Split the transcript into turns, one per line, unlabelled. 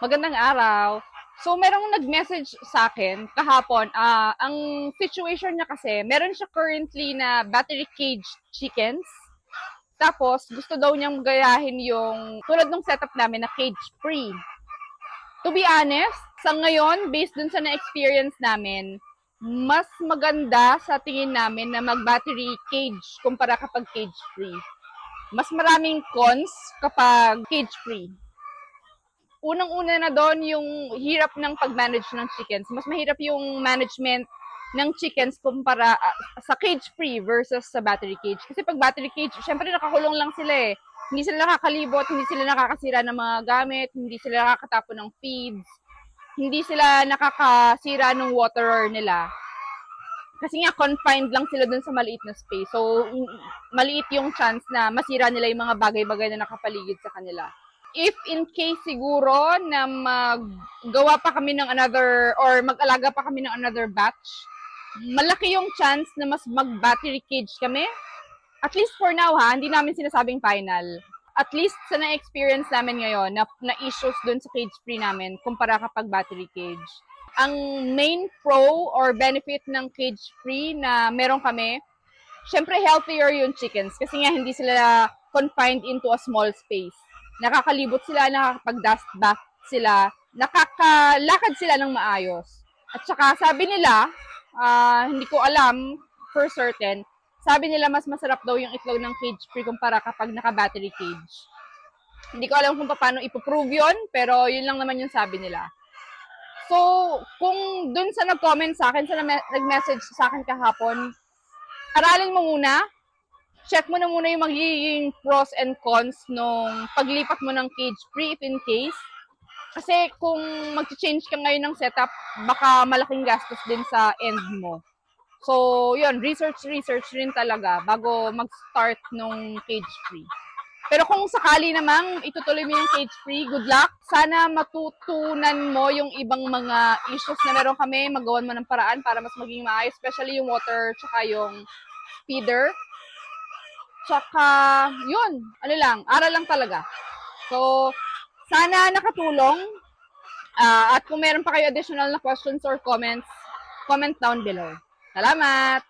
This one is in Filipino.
Magandang araw. So, merong nag-message sa akin kahapon. Ang situation niya kasi, meron siya currently na battery cage chickens. Tapos, gusto daw niyang gayahin yung tulad ng setup namin na cage-free. To be honest, sa ngayon, based dun sa na-experience namin, mas maganda sa tingin namin na mag-battery cage kumpara kapag cage-free. Mas maraming cons kapag cage-free. Unang-una na doon yung hirap ng pag-manage ng chickens. Mas mahirap yung management ng chickens kumpara sa cage-free versus sa battery cage. Kasi pag battery cage, syempre nakakulong lang sila eh. Hindi sila nakakalibot, hindi sila nakakasira ng mga gamit, hindi sila nakakatapon ng feeds, hindi sila nakakasira ng waterer nila. Kasi nga, confined lang sila dun sa maliit na space. So, maliit yung chance na masira nila yung mga bagay-bagay na nakapaligid sa kanila. If in case siguro na maggawa pa kami ng another or mag-alaga pa kami ng another batch, malaki yung chance na mas mag-battery cage kami. At least for now ha, hindi namin sinasabing final. At least sa na-experience namin ngayon na issues dun sa cage-free namin kumpara kapag battery cage. Ang main pro or benefit ng cage-free na meron kami, syempre healthier yung chickens kasi nga hindi sila confined into a small space. Nakakalibot sila, nakakapag-dust bath sila, nakakalakad sila ng maayos. At saka sabi nila, hindi ko alam for certain, sabi nila mas masarap daw yung itlog ng cage-free kumpara kapag naka-battery cage. Hindi ko alam kung paano ipoprove yun, pero yun lang naman yung sabi nila. So, kung dun sa nag-comment sa akin, sa nag-message sa akin kahapon, aralin mo muna, check mo na muna yung magiging pros and cons nung paglipat mo ng cage-free if in case. Kasi kung mag-change ka ngayon ng setup, baka malaking gastos din sa end mo. So, yun, research rin talaga bago mag-start nung cage-free. Pero kung sakali namang itutuloy mo yung cage-free, good luck. Sana matutunan mo yung ibang mga issues na meron kami, magawan mo ng paraan para mas maging maayos, especially yung water tsaka yung feeder. Tsaka, yun, aral lang talaga. So, sana nakatulong. At kung meron pa kayo additional na questions or comments, comment down below. Salamat!